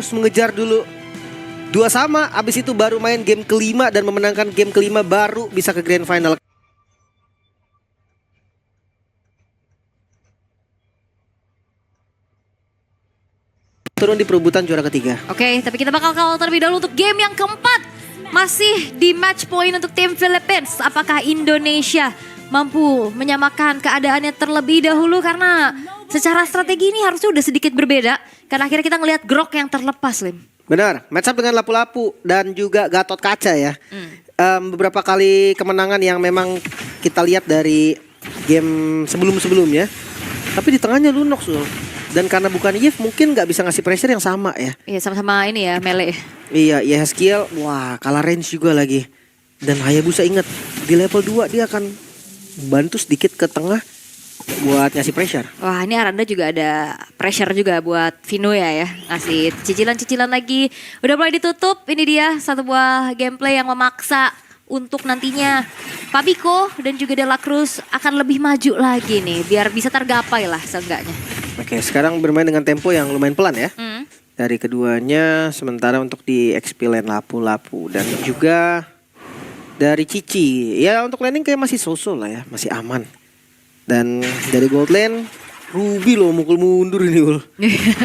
harus mengejar dulu 2-2, abis itu baru main game kelima dan memenangkan game kelima baru bisa ke grand final. Turun di perebutan juara ketiga. Oke, tapi kita bakal kawal terlebih dahulu untuk game yang keempat. Masih di match point untuk tim Philippines. Apakah Indonesia mampu menyamakan keadaannya terlebih dahulu? Karena secara strategi ini harusnya udah sedikit berbeda. Karena akhirnya kita ngelihat Grok yang terlepas, Lim. Benar, match up dengan Lapu-Lapu dan juga Gatot Kaca ya. Beberapa kali kemenangan yang memang kita lihat dari game sebelum-sebelumnya. Tapi di tengahnya Lunox loh. Dan karena bukan Yves mungkin nggak bisa ngasih pressure yang sama ya. Iya, sama-sama ini ya, melee. Iya, Yeskiel, wah kalah range juga lagi. Dan Hayabusa ingat, di level 2 dia akan bantu sedikit ke tengah buat ngasih pressure. Wah, ini Aranda juga ada pressure juga buat Vino ya. Ngasih cicilan-cicilan lagi. Udah mulai ditutup, ini dia satu buah gameplay yang memaksa untuk nantinya Pabiko dan juga De La Cruz akan lebih maju lagi nih. Biar bisa tergapai lah seenggaknya. Oke, sekarang bermain dengan tempo yang lumayan pelan ya. Dari keduanya, sementara untuk di XP lane Lapu-Lapu dan juga dari Cici. Ya untuk landing kayak masih so-so lah ya, masih aman. Dan dari gold lane, Ruby loh mukul mundur ini Ul.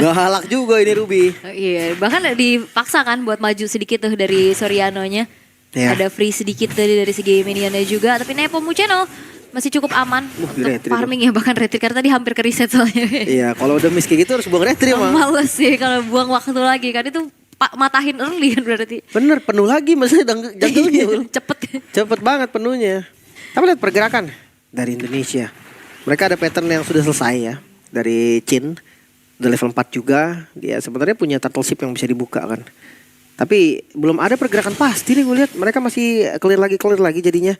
Gak halak juga ini Ruby. Iya, bahkan dipaksa kan buat maju sedikit tuh dari Soriano-nya. Ya. Ada free sedikit dari segi minionnya juga. Tapi Nepomuceno masih cukup aman untuk farming ya, bahkan retreat karena tadi hampir ke reset soalnya. Iya, kalau udah miss kayak gitu harus buang retreat emang. Males sih kalau buang waktu lagi kan, itu matahin early kan berarti. Bener, penuh lagi maksudnya jantungnya. Cepet banget penuhnya. Tapi lihat pergerakan dari Indonesia. Mereka ada pattern yang sudah selesai ya. Dari Chin, udah level 4 juga. Dia sebenarnya punya turtle ship yang bisa dibuka kan. Tapi belum ada pergerakan pasti nih gue lihat. Mereka masih clear lagi jadinya.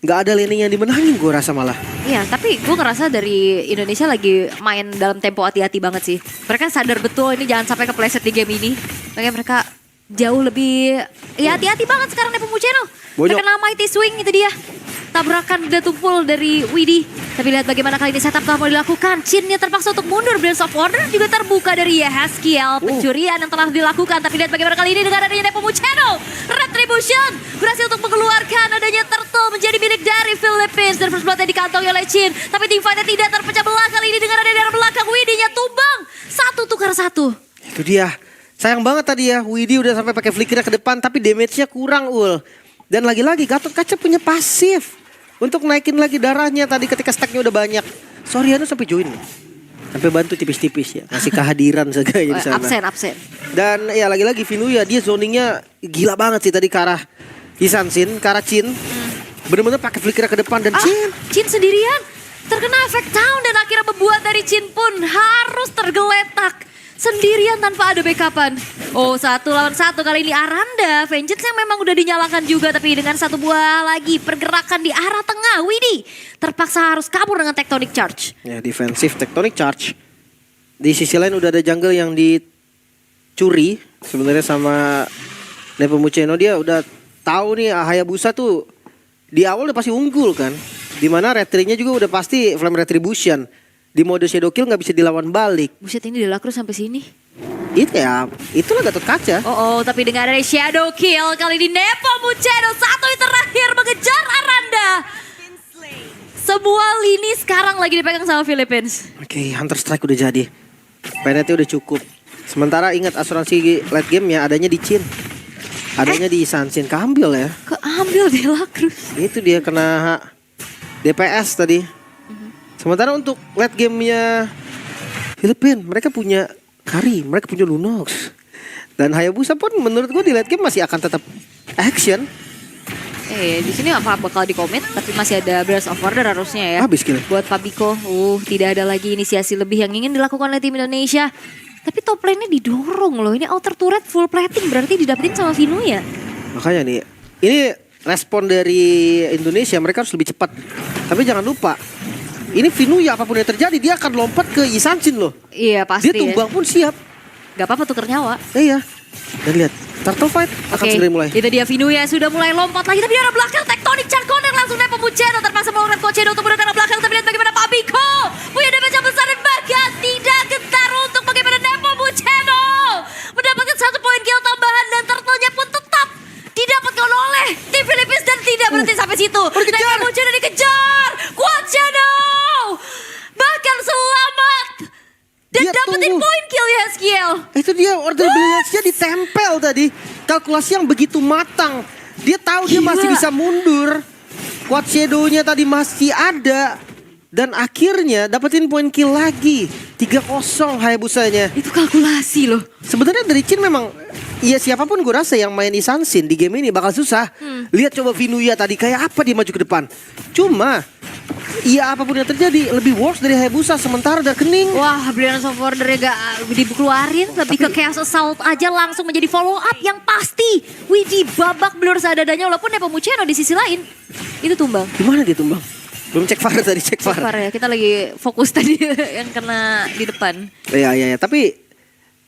Gak ada laning yang dimenangin gue rasa malah. Iya, tapi gue ngerasa dari Indonesia lagi main dalam tempo hati-hati banget sih. Mereka sadar betul ini jangan sampai kepleset di game ini. Makanya mereka jauh lebih ya hati-hati banget sekarang Nepomuceno. Terkena Mighty Swing itu dia. Tabrakan udah tumpul dari Widhi. Tapi lihat bagaimana kali ini setup telah mau dilakukan. Chinnya terpaksa untuk mundur. Blades of Order juga terbuka dari Yeskiel. Pencurian yang telah dilakukan. Tapi lihat bagaimana kali ini dengan adanya Nepomuceno. Retribution berhasil untuk mengeluarkan adanya turtle menjadi milik dari Philippines. Dan first blood-nya dikantongi oleh Chin. Tapi teamfight-nya tidak terpecah belah kali ini dengan adanya dari belakang. Widhi-nya tumbang. 1-1. Itu dia. Sayang banget tadi ya. Widhi udah sampai pakai flickernya ke depan. Tapi damage-nya kurang Ul. Dan lagi-lagi Gatot Kaca punya pasif. Untuk naikin lagi darahnya tadi ketika stacknya udah banyak. Soriano sampai join. Sampai bantu tipis-tipis ya. Ngasih kehadiran segala di sana. Absen. Dan ya lagi-lagi Vinuya dia zoningnya gila banget sih tadi ke arah Isansin, ke arah Chin. Bener-bener pakai flicker ke depan dan Chin sendirian terkena efek town dan akhirnya membuat dari Chin pun harus tergeletak sendirian tanpa ada backupan. Oh, 1 lawan 1 kali ini Aranda. Vengeance yang memang udah dinyalakan juga. Tapi dengan satu buah lagi pergerakan di arah tengah. Widhi terpaksa harus kabur dengan Tectonic Charge. Ya, defensif Tectonic Charge. Di sisi lain udah ada jungle yang dicuri. Sebenarnya sama Nepomuceno dia udah tahu nih Hayabusa tuh di awal udah pasti unggul kan. Dimana retry-nya juga udah pasti Flame Retribution. Di mode Shadow Kill gak bisa dilawan balik. Buset, ini De La Cruz sampai sini. Itu ya, itulah Gatot Kaca. Tapi dengan ada Shadow Kill kali ini Nepomuceno satu yang terakhir mengejar Aranda. Semua lini sekarang lagi dipegang sama Philippines. Oke, Hunter Strike udah jadi. Penetnya udah cukup. Sementara ingat asuransi late game ya adanya di Chin. Adanya di Sansin. Keambil ya. Keambil De La Cruz. Itu dia kena DPS tadi. Sementara untuk late gamenya Filipina, mereka punya Kari, mereka punya Lunox. Dan Hayabusa pun menurut gue di late game masih akan tetap action. Di sini apa bakal dikomit, tapi masih ada Blades of Order harusnya ya. Habis kill. Buat Pabiko, tidak ada lagi inisiasi lebih yang ingin dilakukan oleh tim Indonesia. Tapi top lane-nya didorong loh. Ini outer turret full plating berarti didapetin sama Vinuya. Makanya nih, ini respon dari Indonesia mereka harus lebih cepat. Tapi jangan lupa, ini Vinuya apapun yang terjadi dia akan lompat ke Isansin loh. Iya pasti. Dia tumbang pun siap. Gak apa-apa tuker nyawa. Iya. Dan lihat, turtle fight akan segera mulai. Itu dia Vinuya sudah mulai lompat lagi. Tapi di arah belakang Tectonic Charge Connect langsung Nepomuceno terpaksa melakukan Kocedo untuk menekan arah belakang. Tapi lihat bagaimana Pabiko punya damage yang besar dan bahkan tidak gentar untuk bagaimana Nepomuceno mendapatkan dikejar. Muceno dikejar. Quad Shadow. Bahkan selamat. Dan Dia dapetin tunggu. poin kill ya Skill. Itu dia order brilliance-nya ditempel tadi. Kalkulasi yang begitu matang. Dia tahu dia masih Gila. bisa mundur. Quad Shadow-nya tadi masih ada. Dan akhirnya dapetin poin kill lagi. 3-0 Hayabusanya. Itu kalkulasi loh. Sebenarnya dari Chin memang, ya siapapun gue rasa yang main Isansin di game ini bakal susah. Lihat coba Vinuya tadi kayak apa dia maju ke depan. Cuma, ya apapun yang terjadi lebih worse dari Hayabusa sementara udah kening. Wah, Brilliance of Order-nya gak dikeluarin. Lebih ke Chaos Assault aja langsung menjadi follow up yang pasti. Widih babak belur seadadanya walaupun Nepomuceno di sisi lain. Itu tumbang. Gimana dia tumbang? Belum cek VAR tadi, cek VAR. Far ya, kita lagi fokus tadi yang kena di depan. Iya. Tapi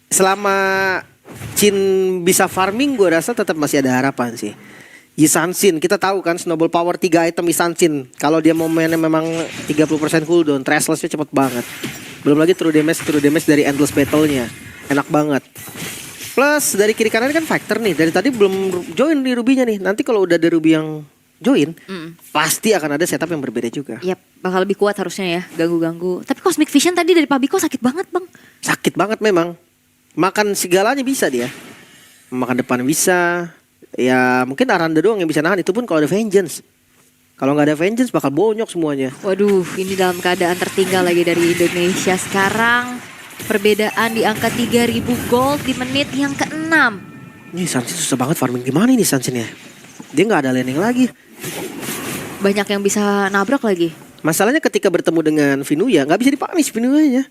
selama Chin bisa farming gue rasa tetap masih ada harapan sih. Isansin, kita tahu kan Snowball Power 3 item Isansin. Kalau dia mau mainnya memang 30% cooldown, Trashless-nya cepet banget. Belum lagi true damage dari Endless Battle-nya. Enak banget. Plus dari kiri kanan kan Factor nih. Dari tadi belum join di Ruby-nya nih. Nanti kalau udah ada Ruby yang join, pasti akan ada setup yang berbeda juga. Yap, bakal lebih kuat harusnya ya, ganggu-ganggu. Tapi Cosmic Vision tadi dari Pabiko sakit banget bang. Sakit banget memang. Makan segalanya bisa dia. Makan depan bisa. Ya mungkin Aranda doang yang bisa nahan. Itu pun kalau ada Vengeance. Kalau nggak ada Vengeance bakal bonyok semuanya. Waduh, ini dalam keadaan tertinggal lagi dari Indonesia sekarang. Perbedaan di angka 3000 gold di menit yang ke-6. Ini Sansin susah banget farming. Gimana ini Sansin ya? Dia nggak ada landing lagi. Banyak yang bisa nabrak lagi. Masalahnya ketika bertemu dengan Vinuya nggak bisa dipunish Vinuyanya.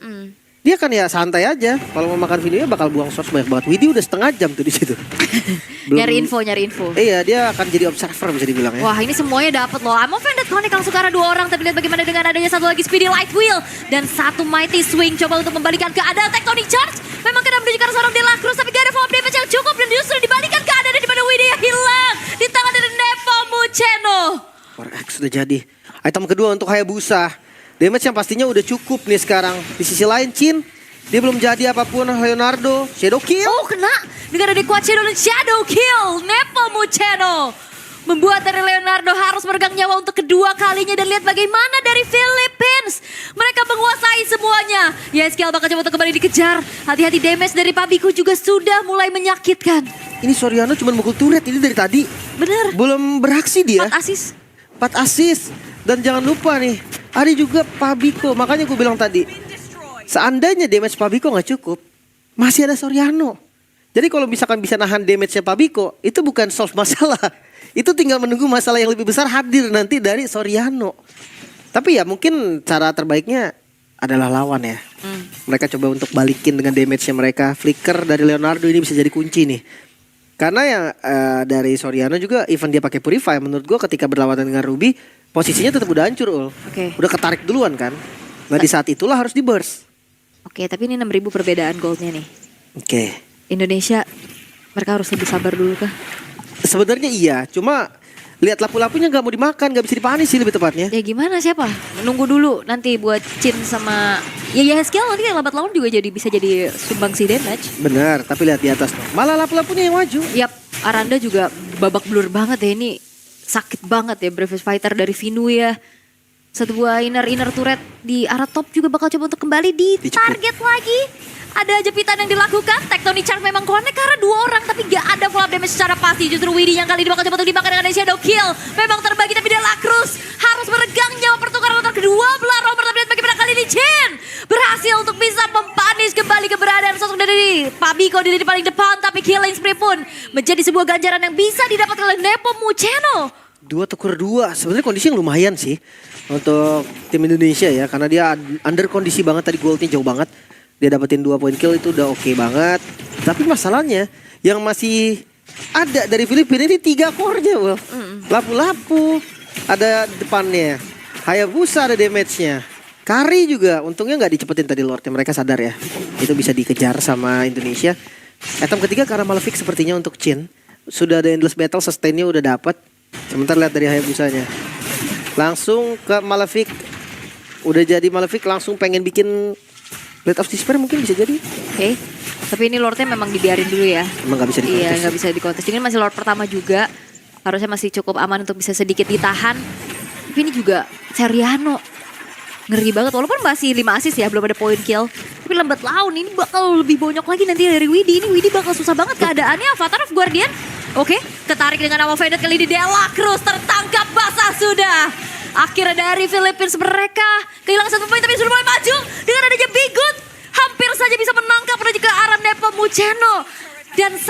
Dia kan ya santai aja. Kalau mau makan Vinuya bakal buang source banyak banget. Widhi udah setengah jam tuh di situ. Nyari info. Iya, dia akan jadi observer bisa dibilang ya. Wah, ini semuanya dapat loh. I'm offended connect langsung ke arah 2 orang. Tapi lihat bagaimana dengan adanya satu lagi Speedy Light Wheel. Dan satu Mighty Swing coba untuk membalikan keadaan Tectonic Charge. Memang kena menuju ke arah seorang Delacruz. Tapi gak ada follow up damage yang cukup. Dan justru dibalikan keadaan di mana Widhi yang hilang. Di tangan dari Nepomuceno. X sudah jadi. Item kedua untuk Hayabusa. Damage yang pastinya udah cukup nih sekarang. Di sisi lain Chin, dia belum jadi apapun. Leonardo, Shadow Kill. Oh kena dengan ada Quad Shadow dan Shadow Kill. Nepomuceno membuat dari Leonardo harus meregang nyawa untuk kedua kalinya. Dan lihat bagaimana dari Philippines. Mereka menguasai semuanya. YSKL bakal coba untuk kembali dikejar. Hati-hati damage dari Pabiko juga sudah mulai menyakitkan. Ini Soriano cuma mukul turret ini dari tadi. Bener. Belum beraksi dia. 4 assist. 4 assist. Dan jangan lupa nih, ada juga Pabiko. Makanya gue bilang tadi, seandainya damage Pabiko nggak cukup, masih ada Soriano. Jadi kalau misalkan bisa nahan damage-nya Pabiko, itu bukan solve masalah. Itu tinggal menunggu masalah yang lebih besar hadir nanti dari Soriano. Tapi ya mungkin cara terbaiknya adalah lawan ya. Mereka coba untuk balikin dengan damage-nya mereka. Flicker dari Leonardo ini bisa jadi kunci nih. Karena yang dari Soriano juga, even dia pakai Purify, menurut gue ketika berlawanan dengan Ruby, posisinya tetap udah hancur Ul. Oke. Udah ketarik duluan kan. Nah di saat itulah harus di burst. Oke, tapi ini 6.000 perbedaan goldnya nih. Oke. Indonesia, mereka harus lebih sabar dulu kah? Sebenarnya iya, cuma lihat lapu-lapunya nggak mau dimakan, nggak bisa dipanis sih lebih tepatnya. Ya gimana siapa? Menunggu dulu nanti buat Chin sama ya skill nanti yang lambat laun juga jadi bisa jadi sumbangsi damage. Benar, tapi lihat di atas tuh. Malah lapu-lapunya yang maju. Yap, Aranda juga babak belur banget ya ini. Sakit banget ya Breakfast Fighter dari Vinu ya. Satu buah inner turret di arah top juga bakal coba untuk kembali di target lagi. Ada jepitan yang dilakukan. Tectonic Charge memang connect karena 2 orang. Tapi gak ada follow up damage secara pasti. Justru Widhi yang kali ini bakal coba untuk dimakan dengan Shadow Kill. Memang terbagi tapi Delacruz harus meregang nyawa pertukaran antar kedua belah Robert. Tapi lihat bagaimana kali ini Chin berhasil untuk bisa mempanis kembali keberadaan sosok dari Pabiko di paling depan. Tapi killing spree pun menjadi sebuah ganjaran yang bisa didapatkan oleh Nepomuceno. 2-2. Sebenarnya kondisi yang lumayan sih untuk tim Indonesia ya. Karena dia under kondisi banget tadi, goldnya jauh banget. Dia dapetin 2 point kill itu udah oke banget. Tapi masalahnya yang masih ada dari Filipina ini 3 core-nya. Lapu-lapu ada depannya. Hayabusa ada damage-nya. Kari juga untungnya nggak dicepetin tadi Lordnya. Mereka sadar ya. Itu bisa dikejar sama Indonesia. Item ketiga karena Malefic sepertinya untuk Chin. Sudah ada Endless Battle, sustain-nya udah dapat. Sebentar lihat dari Hayabusanya. Langsung ke Malefic. Udah jadi Malefic langsung pengen bikin Blade of Despair mungkin bisa jadi. Oke. Tapi ini Lordnya memang dibiarin dulu ya. Emang gak bisa dikontes. Iya, nggak bisa dikontes. Ini masih Lord pertama juga. Harusnya masih cukup aman untuk bisa sedikit ditahan. Tapi ini juga Seriano. Ngeri banget, walaupun masih 5 assist ya, belum ada point kill. Tapi lambat laun ini bakal lebih bonyok lagi nanti dari Widhi. Ini Widhi bakal susah banget keadaannya. Avatar of Guardian, oke, ketarik dengan nama Faded kali ini. Dela Cruz tertangkap basah sudah. Akhirnya dari Philippines mereka kehilangan 1 poin tapi sudah mulai maju. Dengan adanya Bigood, hampir saja bisa menangkap menuju ke arah Nepomuceno. Dan 1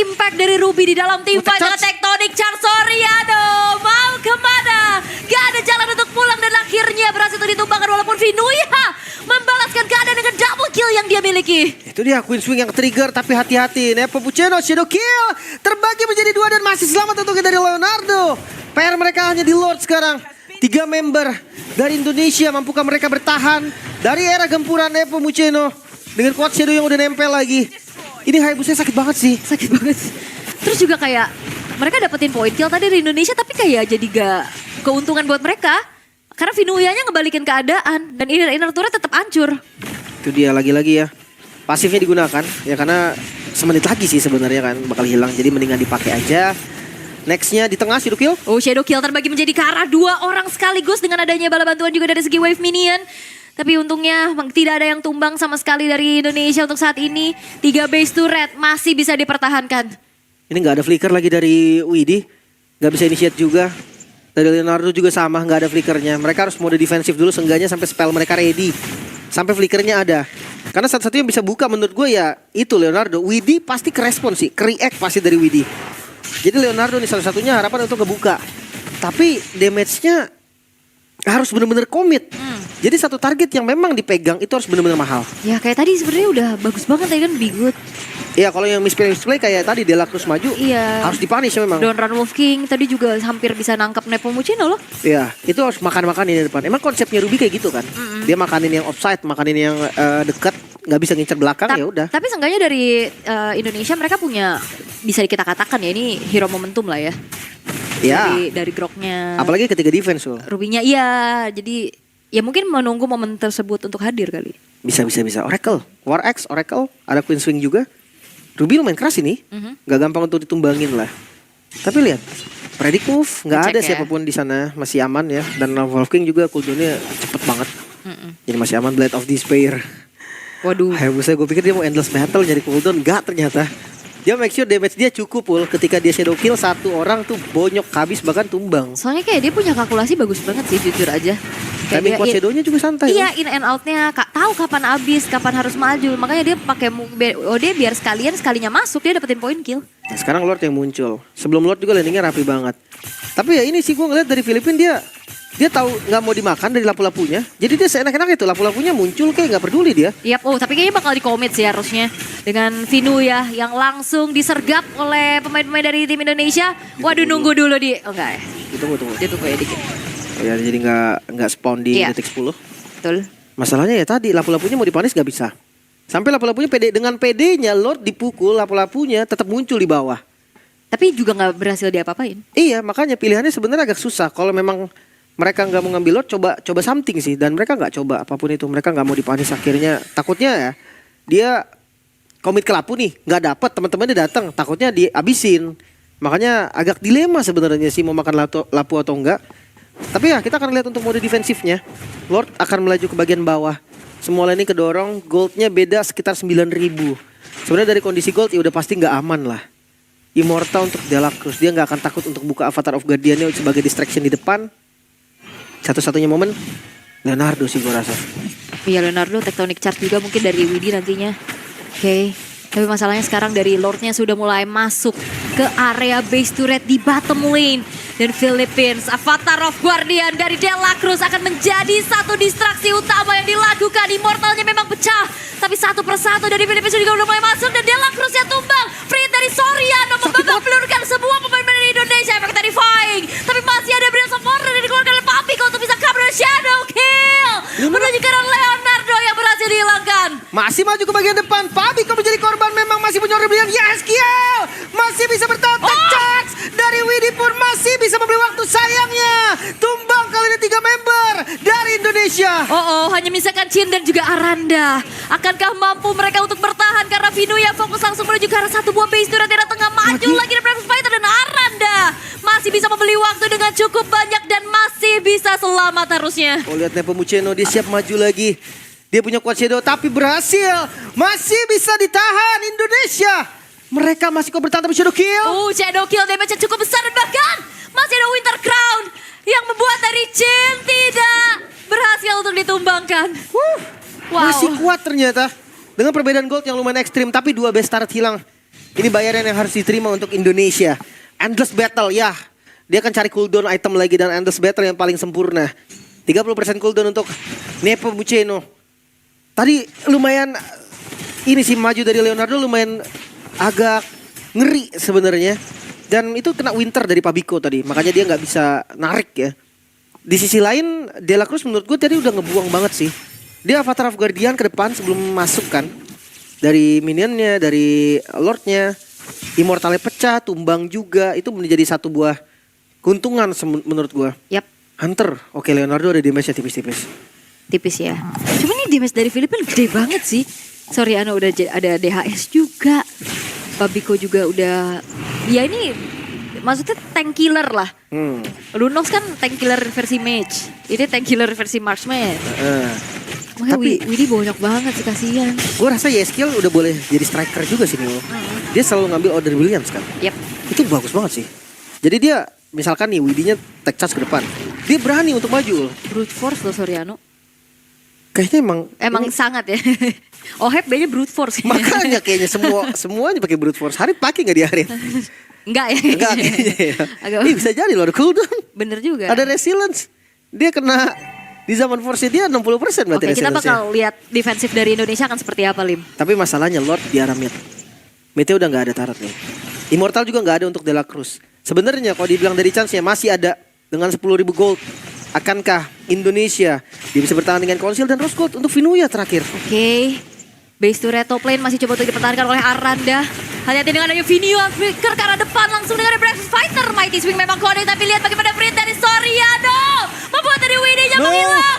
impact dari Ruby di dalam tim fight dengan Tectonic Charge. Soriano mau kemana? Gak ada jalan untuk pulang dan akhirnya berhasil ditumbangkan walaupun Vinuya membalaskan keadaan dengan double kill yang dia miliki. Itu dia Queen Swing yang trigger, tapi hati-hati. Nepomuceno Shadow Kill terbagi menjadi 2 dan masih selamat untuk dari Leonardo. PR mereka hanya di Lord sekarang. 3 member dari Indonesia, mampukah mereka bertahan dari era gempuran Nepomuceno dengan Quad Shadow yang udah nempel lagi. Ini Hayabusa sakit banget sih. Sakit banget. Terus juga kayak mereka dapetin point kill tadi dari Indonesia tapi kayak jadi gak keuntungan buat mereka. Karena Vinuyanya ngebalikin keadaan dan inner turret tetap hancur. Itu dia lagi-lagi ya. Pasifnya digunakan ya karena semenit lagi sih sebenarnya kan bakal hilang. Jadi mendingan dipakai aja. Nextnya di tengah Shadow Kill. Oh, Shadow Kill terbagi menjadi ke arah 2 orang sekaligus dengan adanya bala bantuan juga dari segi wave minion. Tapi untungnya tidak ada yang tumbang sama sekali dari Indonesia untuk saat ini. 3 base turret masih bisa dipertahankan. Ini nggak ada flicker lagi dari Widhi. Nggak bisa initiate juga. Dari Leonardo juga sama, nggak ada flickernya. Mereka harus mode defensif dulu seenggaknya sampai spell mereka ready. Sampai flickernya ada. Karena satu-satunya yang bisa buka menurut gue ya itu Leonardo. Widhi pasti kerespon sih, ke-react pasti dari Widhi. Jadi Leonardo nih salah satunya harapan untuk ngebuka. Tapi damage-nya harus benar-benar komit. Jadi satu target yang memang dipegang itu harus benar-benar mahal. Ya kayak tadi sebenarnya udah bagus banget ya kan Bigood. Iya kalau yang misplay kayak tadi Dela Cruz maju harus dipunish memang. Don Run Wolf King tadi juga hampir bisa nangkap Nepomuceno loh. Iya itu harus makan-makan di depan. Emang konsepnya Ruby kayak gitu kan. Dia makanin yang offside, makanin yang dekat, nggak bisa ngincer belakang ya udah. Tapi seenggaknya dari Indonesia mereka punya bisa kita katakan ya ini hero momentum lah ya. Iya. Dari groknya. Apalagi ketika defense loh. Rubinya iya. Jadi ya mungkin menunggu momen tersebut untuk hadir kali. Bisa. Oracle, War X, Oracle, ada Queen Swing juga. Ruby lumayan keras ini. Gak gampang untuk ditumbangin lah. Tapi lihat, predict move nggak ada siapapun di sana, masih aman ya. Dan Wolf King juga cooldownnya cepet banget. Jadi masih aman. Blade of Despair. Waduh. Hayabusa gue pikir dia mau endless battle nyari cooldown, enggak ternyata. Dia make sure damage dia cukup pul. Ketika dia shadow kill 1 orang tuh bonyok habis bahkan tumbang. Soalnya kayak dia punya kalkulasi bagus banget sih jujur aja. Timing quad shadownya juga santai. Iya in and outnya tahu kapan habis, kapan harus maju. Makanya dia pakai OD biar sekalinya masuk dia dapetin point kill. Nah, sekarang Lord yang muncul. Sebelum Lord juga landingnya rapi banget. Tapi ya ini sih gue ngeliat dari Filipina dia tahu nggak mau dimakan dari lapu-lapunya. Jadi dia seenak-enak itu lapu-lapunya muncul kayak nggak peduli dia. Yap, tapi kayaknya bakal dikomit sih harusnya. Dengan Vinu ya yang langsung disergap oleh pemain-pemain dari tim Indonesia. Waduh nunggu dulu di, oh enggak ya. Tunggu. Ditunggu ya dikit. Ya jadi nggak spawn di detik 10. Betul. Masalahnya ya tadi lapu-lapunya mau dipanis nggak bisa. Sampai lapu-lapunya dengan PD-nya Lord dipukul, lapu-lapunya tetap muncul di bawah. Tapi juga nggak berhasil diapa-apain. Iya makanya pilihannya sebenarnya agak susah. Kalau memang mereka nggak mau ngambil Lord, coba something sih. Dan mereka nggak coba apapun itu. Mereka nggak mau dipanis akhirnya. Takutnya ya dia komit ke lapu nih, nggak dapat teman-temannya datang. Takutnya dihabisin. Makanya agak dilema sebenarnya sih mau makan lapu atau enggak. Tapi ya kita akan lihat untuk mode defensifnya. Lord akan melaju ke bagian bawah. Semua ini kedorong, goldnya beda sekitar 9.000. Sebenarnya dari kondisi gold ya udah pasti nggak aman lah. Immortal untuk Dela Cruz, dia nggak akan takut untuk buka Avatar of Guardian-nya sebagai distraction di depan. Satu-satunya momen Leonardo sih gue rasa. Iya Leonardo, Tectonic Charge juga mungkin dari Widhi nantinya. Oke. Tapi masalahnya sekarang dari Lordnya sudah mulai masuk ke area base turret di bottom lane. Dan Philippines, Avatar of Guardian dari Dela Cruz akan menjadi satu distraksi utama yang dilakukan. Immortalnya memang pecah. Tapi satu persatu dari Philippines juga udah mulai masuk. Dan Dela Cruz yang tumbang. Free dari Soriano membabak pelurkan semua pemain dari Indonesia. Efek terrifying. Tapi masih ada Brilliance of Order yang dikeluarkan oleh Papiko untuk bisa cover Shadow Kill. Menuju ke Leonardo yang berhasil dihilangkan. Masih maju ke bagian depan. Papiko menjadi korban, memang masih punya rebellion. Yes, Kiel masih bisa bertahan. Touch dari Widhi pun masih bisa membeli waktu. Sayangnya tumbang kali ini 3 member dari Indonesia. Hanya misalkan Chin dan juga Aranda. Akankah mampu mereka untuk bertahan karena Vinu yang fokus langsung menuju ke arah satu buah base turret di tengah maju lagi dari Breakfast Fighter dan Aranda cukup banyak dan masih bisa selamat harusnya. Oh lihat Nepomuceno, dia siap maju lagi. Dia punya quad shadow tapi berhasil. Masih bisa ditahan Indonesia. Mereka masih kok bertahan tapi shadow kill. Shadow kill damage-nya cukup besar dan bahkan masih ada Winter Crown yang membuat dari Jin tidak berhasil untuk ditumbangkan. Wow. Masih kuat ternyata. Dengan perbedaan gold yang lumayan ekstrim tapi 2 best turret hilang. Ini bayaran yang harus diterima untuk Indonesia. Endless battle ya. Dia akan cari cooldown item lagi dan endless battle yang paling sempurna. 30% cooldown untuk Nepomuceno. Tadi lumayan ini sih maju dari Leonardo lumayan agak ngeri sebenarnya. Dan itu kena winter dari Pabiko tadi. Makanya dia nggak bisa narik ya. Di sisi lain Dela Cruz menurut gue tadi udah ngebuang banget sih. Dia Avatar of Guardian ke depan sebelum masuk kan. Dari minionnya, dari lordnya. Immortalnya pecah, tumbang juga. Itu menjadi satu buah keuntungan menurut gue. Yap. Hunter, oke Leonardo ada damage-nya tipis-tipis. Tipis ya. Cuma ini damage dari Filipina gede banget sih. Sorry Ano udah ada DHS juga. Pabiko juga udah. Ya ini maksudnya tank killer lah. Lunox kan tank killer versi mage. Ini tank killer versi marksman. Makanya Tapi- Widi banyak banget sih kasihan. Gue rasa Yeskiel udah boleh jadi striker juga sih Nilo. Dia selalu ngambil order Williams kan. Yap. Itu bagus banget sih. Jadi dia misalkan nih Widinya tech charge ke depan. Dia berani untuk maju. Brute force loh Soriano. Kayaknya Emang sangat ya. Ohep kayaknya brute force. makanya kayaknya semuanya pakai brute force. Harit pakai nggak di Harit? Enggak ya. Enggak kayaknya ya. Agak- Bisa jadi loh ada cooldown. Bener juga. Ada resilience. Dia kena di zaman force dia 60% berarti Oke, kita resilience-nya. bakal lihat defensif dari Indonesia akan seperti apa, Lim. Tapi masalahnya Lord di arah mid. Midnya udah nggak ada turret nih. Immortal juga nggak ada untuk Dela Cruz. Sebenarnya kalau dibilang dari chance-nya masih ada dengan 10.000 gold. Akankah Indonesia dia bisa bertahan dengan Konsil dan Rose Gold untuk Vinuya terakhir? Oke. Base to Reto Plane masih coba untuk dipertahankan oleh Aranda. Hati-hati dengan adanya Vinio Flicker ke arah depan langsung dengan Breakfast Fighter. Mighty Swing memang kode tapi lihat bagaimana print dari Soriano. Membuat dari Widi-nya menghilang.